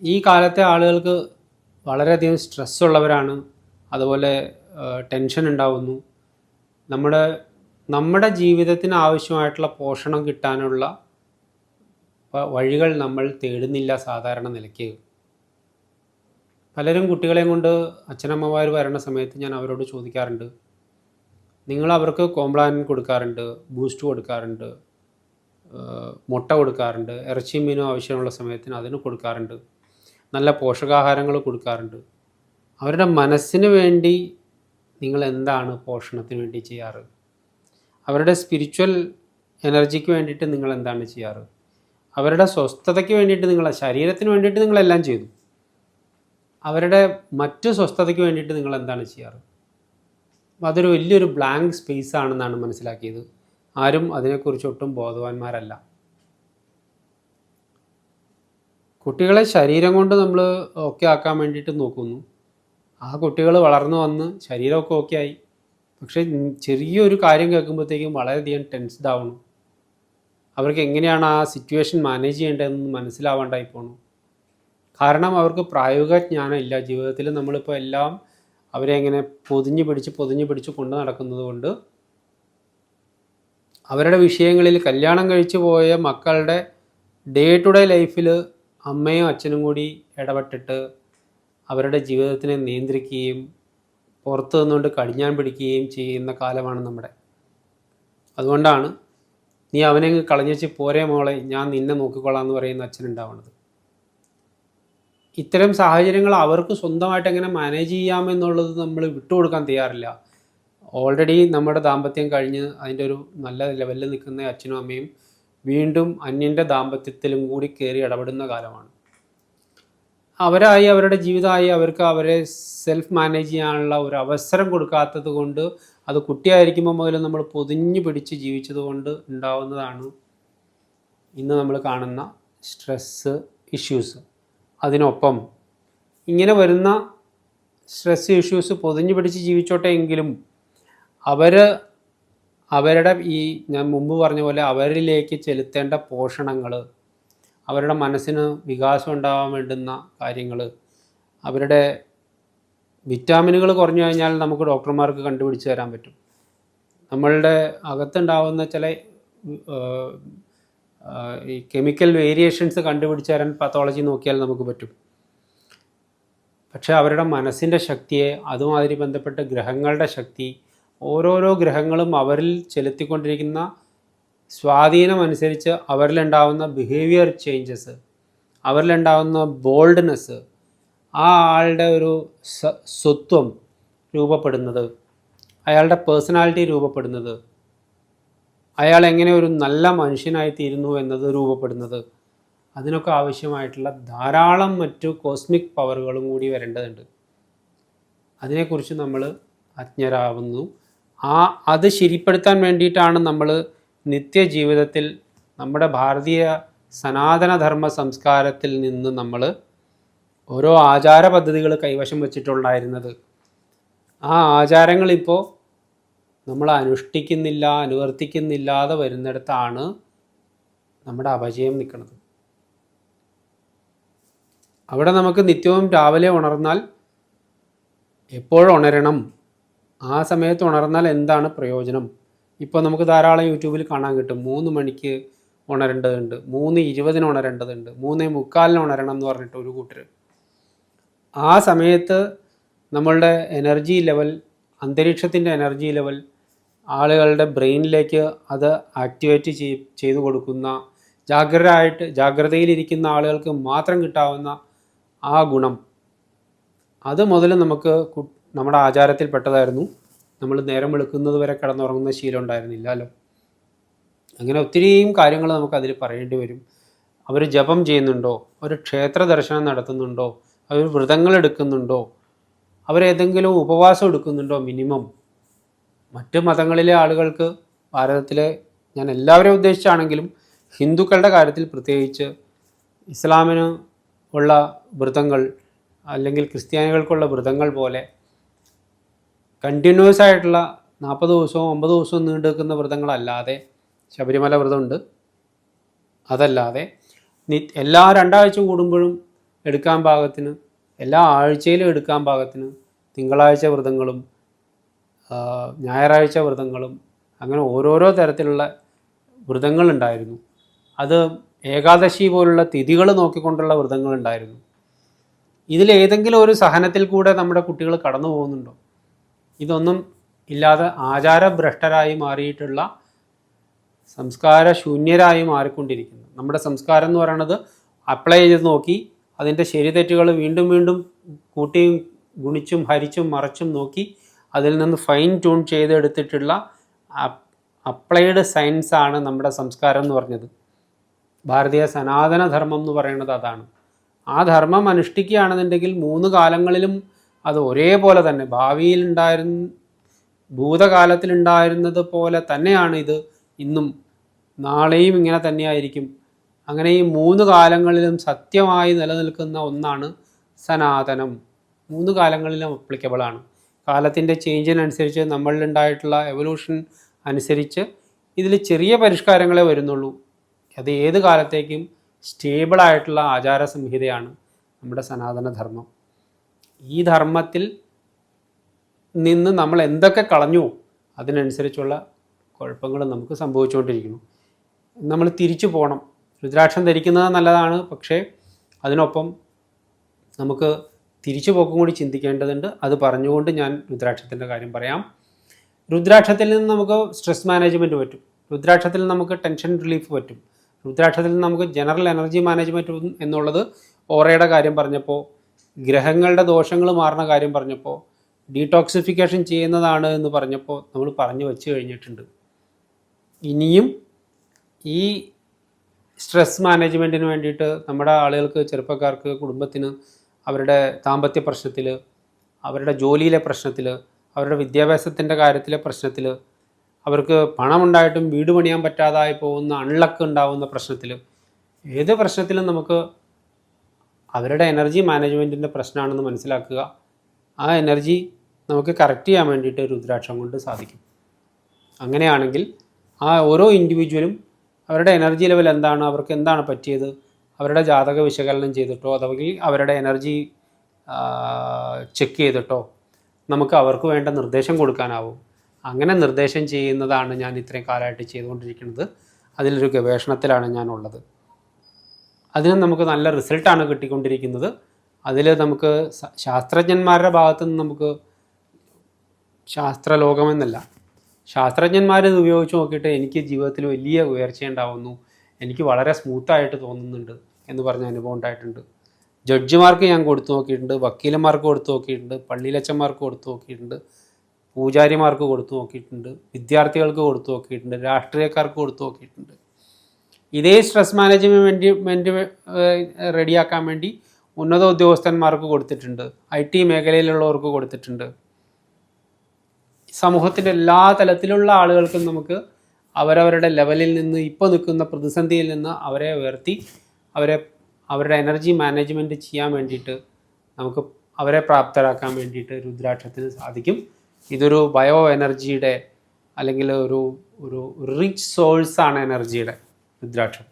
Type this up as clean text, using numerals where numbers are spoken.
ഈ കാലത്തെ ആളുകൾക്ക് വളരെയധികം സ്ട്രെസ്സുള്ളവരാണ്. അതുപോലെ ടെൻഷൻ ഉണ്ടാവുന്നു. നമ്മുടെ നമ്മുടെ ജീവിതത്തിന് ആവശ്യമായിട്ടുള്ള പോഷണം കിട്ടാനുള്ള വഴികൾ നമ്മൾ തേടുന്നില്ല സാധാരണ നിലയ്ക്ക്. പലരും കുട്ടികളെയും കൊണ്ട് അച്ഛനമ്മമാർ വരുന്ന സമയത്ത് ഞാൻ അവരോട് ചോദിക്കാറുണ്ട്, നിങ്ങൾ അവർക്ക് കോംപ്ലാൻ കൊടുക്കാറുണ്ട്, ബൂസ്റ്റ് കൊടുക്കാറുണ്ട്, മുട്ട കൊടുക്കാറുണ്ട്, ഇറച്ചി മീനും ആവശ്യമുള്ള സമയത്തിന് അതിന് കൊടുക്കാറുണ്ട്, നല്ല പോഷകാഹാരങ്ങൾ കൊടുക്കാറുണ്ട്. അവരുടെ മനസ്സിന് വേണ്ടി നിങ്ങൾ എന്താണ് പോഷണത്തിന് വേണ്ടി ചെയ്യാറ്? അവരുടെ സ്പിരിച്വൽ എനർജിക്ക് വേണ്ടിയിട്ട് നിങ്ങൾ എന്താണ് ചെയ്യാറ്? അവരുടെ സ്വസ്ഥതയ്ക്ക് വേണ്ടിയിട്ട് ശരീരത്തിന് വേണ്ടിയിട്ട് നിങ്ങളെല്ലാം ചെയ്തു. അവരുടെ മറ്റു സ്വസ്ഥതയ്ക്ക് വേണ്ടിയിട്ട് നിങ്ങൾ എന്താണ് ചെയ്യാറ്? അപ്പോൾ അതൊരു വലിയൊരു ബ്ലാങ്ക് സ്പേസ് ആണെന്നാണ് മനസ്സിലാക്കിയത്. ആരും അതിനെക്കുറിച്ച് ഒട്ടും ബോധവാന്മാരല്ല. കുട്ടികളെ ശരീരം കൊണ്ട് നമ്മൾ ഓക്കെ ആക്കാൻ വേണ്ടിയിട്ട് നോക്കുന്നു. ആ കുട്ടികൾ വളർന്നു വന്ന് ശരീരമൊക്കെ ഓക്കെ ആയി. പക്ഷേ ചെറിയൊരു കാര്യം കേൾക്കുമ്പോഴത്തേക്കും വളരെയധികം ടെൻസ്ഡ് ആവണം. അവർക്ക് എങ്ങനെയാണ് ആ സിറ്റുവേഷൻ മാനേജ് ചെയ്യേണ്ടതെന്ന് മനസ്സിലാവാണ്ടായി പോകണം. കാരണം അവർക്ക് പ്രായോഗിക ജ്ഞാനം ഇല്ല. ജീവിതത്തിൽ നമ്മളിപ്പോൾ എല്ലാം അവരെ എങ്ങനെ പൊതിഞ്ഞു പിടിച്ച് കൊണ്ടു നടക്കുന്നത് കൊണ്ട് അവരുടെ വിഷയങ്ങളിൽ കല്യാണം കഴിച്ചു പോയ മക്കളുടെ ഡേ ടു ഡേ ലൈഫിൽ അമ്മയും അച്ഛനും കൂടി ഇടപെട്ടിട്ട് അവരുടെ ജീവിതത്തിനെ നിയന്ത്രിക്കുകയും പുറത്തു നിന്നുകൊണ്ട് കടിഞ്ഞാൻ പിടിക്കുകയും ചെയ്യുന്ന കാലമാണ് നമ്മുടെ. അതുകൊണ്ടാണ് നീ അവനെ കളഞ്ഞേച്ച് പോരേ മോളെ, ഞാൻ നിന്നെ നോക്കിക്കൊള്ളാം എന്ന് പറയുന്ന അച്ഛനുണ്ടാവുന്നത്. ഇത്തരം സാഹചര്യങ്ങൾ അവർക്ക് സ്വന്തമായിട്ട് എങ്ങനെ മാനേജ് ചെയ്യാമെന്നുള്ളത് നമ്മൾ വിട്ടുകൊടുക്കാൻ തയ്യാറില്ല. ഓൾറെഡി നമ്മുടെ ദാമ്പത്യം കഴിഞ്ഞ് അതിൻ്റെ ഒരു നല്ല ലെവലിൽ നിൽക്കുന്ന അച്ഛനും അമ്മയും വീണ്ടും അന്യൻ്റെ ദാമ്പത്യത്തിലും കൂടി കയറി ഇടപെടുന്ന കാലമാണ്. അവരുടെ ജീവിതമായി അവർക്ക് അവരെ സെൽഫ് മാനേജ് ചെയ്യാനുള്ള ഒരു അവസരം കൊടുക്കാത്തത് കൊണ്ട്, അത് കുട്ടിയായിരിക്കുമ്പോൾ മുതൽ നമ്മൾ പൊതിഞ്ഞു പിടിച്ച് ജീവിച്ചത് കൊണ്ട് ഉണ്ടാവുന്നതാണ് ഇന്ന് നമ്മൾ കാണുന്ന സ്ട്രെസ്സ് ഇഷ്യൂസ്. അതിനൊപ്പം ഇങ്ങനെ വരുന്ന സ്ട്രെസ് ഇഷ്യൂസ് പൊതിഞ്ഞു പിടിച്ച് ജീവിച്ചോട്ടെ എങ്കിലും അവരുടെ ഈ ഞാൻ മുമ്പ് പറഞ്ഞ പോലെ അവരിലേക്ക് ചെലുത്തേണ്ട പോഷണങ്ങൾ, അവരുടെ മനസ്സിന് വികാസം ഉണ്ടാകാൻ വേണ്ടുന്ന കാര്യങ്ങൾ, അവരുടെ വിറ്റാമിനുകൾ കുറഞ്ഞു കഴിഞ്ഞാൽ നമുക്ക് ഡോക്ടർമാർക്ക് കണ്ടുപിടിച്ച് തരാൻ പറ്റും. നമ്മളുടെ അകത്തുണ്ടാവുന്ന ചില ഈ കെമിക്കൽ വേരിയേഷൻസ് കണ്ടുപിടിച്ച് തരാൻ പത്തോളജി നോക്കിയാൽ നമുക്ക് പറ്റും. പക്ഷേ അവരുടെ മനസ്സിൻ്റെ ശക്തിയെ, അതുമാതിരി ബന്ധപ്പെട്ട ഗ്രഹങ്ങളുടെ ശക്തി, ഓരോരോ ഗ്രഹങ്ങളും അവരിൽ ചെലുത്തിക്കൊണ്ടിരിക്കുന്ന സ്വാധീനം അനുസരിച്ച് അവരിലുണ്ടാവുന്ന ബിഹേവിയർ ചേഞ്ചസ്, അവരിലുണ്ടാവുന്ന ബോൾഡ്നെസ്, ആ ആളുടെ ഒരു സ്വത്വം രൂപപ്പെടുന്നത്, അയാളുടെ പേഴ്സണാലിറ്റി രൂപപ്പെടുന്നത്, അയാൾ എങ്ങനെ ഒരു നല്ല മനുഷ്യനായി തീരുന്നു എന്നത് രൂപപ്പെടുന്നത്, അതിനൊക്കെ ആവശ്യമായിട്ടുള്ള ധാരാളം മറ്റു കോസ്മിക് പവറുകളും കൂടി വരേണ്ടതുണ്ട്. അതിനെക്കുറിച്ച് നമ്മൾ അജ്ഞരാകുന്നു. അത് ശരിപ്പെടുത്താൻ വേണ്ടിയിട്ടാണ് നമ്മൾ നിത്യജീവിതത്തിൽ നമ്മുടെ ഭാരതീയ സനാതനധർമ്മ സംസ്കാരത്തിൽ നിന്ന് നമ്മൾ ഓരോ ആചാര പദ്ധതികൾ കൈവശം വെച്ചിട്ടുണ്ടായിരുന്നത്. ആ ആചാരങ്ങളിപ്പോൾ നമ്മൾ അനുഷ്ഠിക്കുന്നില്ല, അനുവർത്തിക്കുന്നില്ലാതെ വരുന്നിടത്താണ് നമ്മുടെ അപജയം നിൽക്കുന്നത്. അവിടെ നമുക്ക് നിത്യവും രാവിലെ ഉണർന്നാൽ എപ്പോഴുണരണം, ആ സമയത്ത് ഉണർന്നാൽ എന്താണ് പ്രയോജനം? ഇപ്പോൾ നമുക്ക് ധാരാളം യൂട്യൂബിൽ കാണാൻ കിട്ടും. 3 മണിക്ക് ഉണരേണ്ടതുണ്ട്, 3:20 ഉണരേണ്ടതുണ്ട്, 3:45 ഉണരണം എന്ന് പറഞ്ഞിട്ട് ഒരു കൂട്ടർ. ആ സമയത്ത് നമ്മളുടെ എനർജി ലെവൽ, അന്തരീക്ഷത്തിൻ്റെ എനർജി ലെവൽ ആളുകളുടെ ബ്രെയിനിലേക്ക് അത് ആക്ടിവേറ്റ് ചെയ്തു കൊടുക്കുന്ന, ജാഗ്രതയിലിരിക്കുന്ന ആളുകൾക്ക് മാത്രം കിട്ടാവുന്ന ആ ഗുണം, അത് മുതൽ നമുക്ക് നമ്മുടെ ആചാരത്തിൽപ്പെട്ടതായിരുന്നു. നമ്മൾ നേരം വെളുക്കുന്നത് വരെ കിടന്നുറങ്ങുന്ന ശീലം ഉണ്ടായിരുന്നില്ലല്ലോ. അങ്ങനെ ഒത്തിരിയും കാര്യങ്ങൾ നമുക്കതിൽ പറയേണ്ടി വരും. അവർ ജപം ചെയ്യുന്നുണ്ടോ, അവർ ക്ഷേത്ര ദർശനം നടത്തുന്നുണ്ടോ, അവർ വ്രതങ്ങൾ എടുക്കുന്നുണ്ടോ, അവരേതെങ്കിലും ഉപവാസം എടുക്കുന്നുണ്ടോ? മിനിമം മറ്റ് മതങ്ങളിലെ ആളുകൾക്ക്, ഭാരതത്തിലെ, ഞാൻ എല്ലാവരെയും ഉദ്ദേശിച്ചാണെങ്കിലും ഹിന്ദുക്കളുടെ കാര്യത്തിൽ പ്രത്യേകിച്ച്, ഇസ്ലാമിന് ഉള്ള വ്രതങ്ങൾ അല്ലെങ്കിൽ ക്രിസ്ത്യാനികൾക്കുള്ള വ്രതങ്ങൾ പോലെ കണ്ടിന്യൂസ് ആയിട്ടുള്ള 40 ദിവസവും 50 ദിവസവും നീണ്ടു നിൽക്കുന്ന വ്രതങ്ങളല്ലാതെ, ശബരിമല വ്രതമുണ്ട്, അതല്ലാതെ എല്ലാ 2 ആഴ്ച കൂടുമ്പോഴും എടുക്കാൻ പാകത്തിന്, എല്ലാ ആഴ്ചയിലും എടുക്കാൻ പാകത്തിന് തിങ്കളാഴ്ച വ്രതങ്ങളും ഞായറാഴ്ച വ്രതങ്ങളും അങ്ങനെ ഓരോരോ തരത്തിലുള്ള വ്രതങ്ങളുണ്ടായിരുന്നു. അത് ഏകാദശി പോലുള്ള തിഥികൾ നോക്കിക്കൊണ്ടുള്ള വ്രതങ്ങളുണ്ടായിരുന്നു. ഇതിലേതെങ്കിലും ഒരു സഹനത്തിൽ കൂടെ നമ്മുടെ കുട്ടികൾ കടന്നു പോകുന്നുണ്ടോ? ഇതൊന്നും ഇല്ലാതെ ആചാരഭ്രഷ്ടരായി മാറിയിട്ടുള്ള, സംസ്കാര ശൂന്യരായി മാറിക്കൊണ്ടിരിക്കുന്നു. നമ്മുടെ സംസ്കാരം എന്ന് പറയുന്നത് അപ്ലൈ ചെയ്ത് നോക്കി അതിൻ്റെ ശരി തെറ്റുകൾ വീണ്ടും വീണ്ടും കൂട്ടിയും ഗുണിച്ചും ഹരിച്ചും മറച്ചും നോക്കി അതിൽ നിന്ന് ഫൈൻ ട്യൂൺ ചെയ്തെടുത്തിട്ടുള്ള അപ്ലൈഡ് സയൻസാണ് നമ്മുടെ സംസ്കാരം എന്ന് പറഞ്ഞത്. ഭാരതീയ സനാതന ധർമ്മം എന്ന് പറയുന്നത് അതാണ്. ആ ധർമ്മം അനുഷ്ഠിക്കുകയാണെന്നുണ്ടെങ്കിൽ 3 കാലങ്ങളിലും അത് ഒരേപോലെ തന്നെ, ഭൂതകാലത്തിലുണ്ടായിരുന്നത് പോലെ തന്നെയാണ് ഇത് ഇന്നും, നാളെയും ഇങ്ങനെ തന്നെയായിരിക്കും. അങ്ങനെ ഈ 3 കാലങ്ങളിലും സത്യമായി നിലനിൽക്കുന്ന ഒന്നാണ് സനാതനം. 3 കാലങ്ങളിലും അപ്ലിക്കബിളാണ്. കാലത്തിൻ്റെ ചേഞ്ചിനനുസരിച്ച് നമ്മളിലുണ്ടായിട്ടുള്ള എവല്യൂഷൻ അനുസരിച്ച് ഇതിൽ ചെറിയ പരിഷ്കാരങ്ങളെ വരുന്നുള്ളൂ. അത് ഏത് കാലത്തേക്കും സ്റ്റേബിളായിട്ടുള്ള ആചാര സംഹിതയാണ് നമ്മുടെ സനാതന ധർമ്മം. ഈ ധർമ്മത്തിൽ നിന്ന് നമ്മൾ എന്തൊക്കെ കളഞ്ഞു അതിനനുസരിച്ചുള്ള കുഴപ്പങ്ങൾ നമുക്ക് സംഭവിച്ചുകൊണ്ടിരിക്കുന്നു. നമ്മൾ തിരിച്ചു പോകണം. രുദ്രാക്ഷം ധരിക്കുന്നത് നല്ലതാണ്, പക്ഷേ അതിനൊപ്പം നമുക്ക് തിരിച്ചു പോക്കും കൂടി ചിന്തിക്കേണ്ടതുണ്ട്. അത് പറഞ്ഞുകൊണ്ട് ഞാൻ രുദ്രാക്ഷത്തിൻ്റെ കാര്യം പറയാം. രുദ്രാക്ഷത്തിൽ നിന്ന് നമുക്ക് സ്ട്രെസ് മാനേജ്മെൻറ്റ് പറ്റും. രുദ്രാക്ഷത്തിൽ നമുക്ക് ടെൻഷൻ റിലീഫ് പറ്റും. രുദ്രാക്ഷത്തിൽ നിന്ന് നമുക്ക് ജനറൽ എനർജി മാനേജ്മെൻറ്റ് എന്നുള്ളത് ഓറയുടെ കാര്യം പറഞ്ഞപ്പോൾ, ഗ്രഹങ്ങളുടെ ദോഷങ്ങൾ മാറുന്ന കാര്യം പറഞ്ഞപ്പോൾ, ഡീടോക്സിഫിക്കേഷൻ ചെയ്യുന്നതാണ് എന്ന് പറഞ്ഞപ്പോൾ നമ്മൾ പറഞ്ഞു വെച്ച് കഴിഞ്ഞിട്ടുണ്ട്. ഇനിയും ഈ സ്ട്രെസ് മാനേജ്മെൻറ്റിന് വേണ്ടിയിട്ട് നമ്മുടെ ആളുകൾക്ക്, ചെറുപ്പക്കാർക്ക്, കുടുംബത്തിന് അവരുടെ ദാമ്പത്യ പ്രശ്നത്തിൽ, അവരുടെ ജോലിയിലെ പ്രശ്നത്തിൽ, അവരുടെ വിദ്യാഭ്യാസത്തിൻ്റെ കാര്യത്തിലെ പ്രശ്നത്തിൽ, അവർക്ക് പണമുണ്ടായിട്ടും വീട് പണിയാൻ പറ്റാതായി പോകുന്ന അൺലക്ക് ഉണ്ടാകുന്ന പ്രശ്നത്തിൽ, ഏത് പ്രശ്നത്തിലും നമുക്ക് അവരുടെ എനർജി മാനേജ്മെൻറ്റിൻ്റെ പ്രശ്നമാണെന്ന് മനസ്സിലാക്കുക. ആ എനർജി നമുക്ക് കറക്റ്റ് ചെയ്യാൻ വേണ്ടിയിട്ട് രുദ്രാക്ഷം കൊണ്ട് സാധിക്കും. അങ്ങനെയാണെങ്കിൽ ആ ഓരോ ഇൻഡിവിജ്വലും അവരുടെ എനർജി ലെവൽ എന്താണ്, അവർക്ക് എന്താണ് പറ്റിയത്, അവരുടെ ജാതക വിശകലനം ചെയ്തിട്ടോ അഥവാ അവരുടെ എനർജി ചെക്ക് ചെയ്തിട്ടോ നമുക്ക് അവർക്ക് വേണ്ട നിർദ്ദേശം കൊടുക്കാനാവും. അങ്ങനെ നിർദ്ദേശം ചെയ്യുന്നതാണ് ഞാൻ ഇത്രയും കാലമായിട്ട് ചെയ്തുകൊണ്ടിരിക്കുന്നത്. അതിലൊരു ഗവേഷണത്തിലാണ് ഞാനുള്ളത്. അതിന് നമുക്ക് നല്ല റിസൾട്ടാണ് കിട്ടിക്കൊണ്ടിരിക്കുന്നത്. അതിൽ നമുക്ക് ശാസ്ത്രജ്ഞന്മാരുടെ ഭാഗത്തു നിന്ന് നമുക്ക്, ശാസ്ത്രലോകമെന്നല്ല, ശാസ്ത്രജ്ഞന്മാർ ഇത് ഉപയോഗിച്ച് നോക്കിയിട്ട് എനിക്ക് ജീവിതത്തിൽ വലിയ ഉയർച്ചയുണ്ടാവുന്നു, എനിക്ക് വളരെ സ്മൂത്തായിട്ട് തോന്നുന്നുണ്ട് എന്ന് പറഞ്ഞ അനുഭവം ഉണ്ടായിട്ടുണ്ട്. ജഡ്ജിമാർക്ക് ഞാൻ കൊടുത്തു നോക്കിയിട്ടുണ്ട്, വക്കീലന്മാർക്ക് കൊടുത്തു നോക്കിയിട്ടുണ്ട്, പള്ളിയിലച്ചന്മാർക്ക് കൊടുത്തു നോക്കിയിട്ടുണ്ട്, പൂജാരിമാർക്ക് കൊടുത്തു നോക്കിയിട്ടുണ്ട്, വിദ്യാർത്ഥികൾക്ക് കൊടുത്തു നോക്കിയിട്ടുണ്ട്, രാഷ്ട്രീയക്കാർക്ക് കൊടുത്തു നോക്കിയിട്ടുണ്ട്. ഇതേ സ്ട്രെസ് മാനേജ്മെൻറ്റ് റെഡിയാക്കാൻ വേണ്ടി ഉന്നത ഉദ്യോഗസ്ഥന്മാർക്ക് കൊടുത്തിട്ടുണ്ട്, IT മേഖലയിലുള്ളവർക്ക് കൊടുത്തിട്ടുണ്ട്. സമൂഹത്തിൻ്റെ എല്ലാ തലത്തിലുള്ള ആളുകൾക്കും നമുക്ക് അവരവരുടെ ലെവലിൽ നിന്ന്, ഇപ്പോൾ നിൽക്കുന്ന പ്രതിസന്ധിയിൽ നിന്ന് അവരെ ഉയർത്തി അവരുടെ എനർജി മാനേജ്മെൻറ്റ് ചെയ്യാൻ വേണ്ടിയിട്ട് നമുക്ക് അവരെ പ്രാപ്തരാക്കാൻ വേണ്ടിയിട്ട് രുദ്രാക്ഷത്തിന് സാധിക്കും. ഇതൊരു ബയോ എനർജിയുടെ അല്ലെങ്കിൽ ഒരു റിച്ച് സോഴ്സാണ് എനർജിയുടെ രുദ്രാക്ഷം.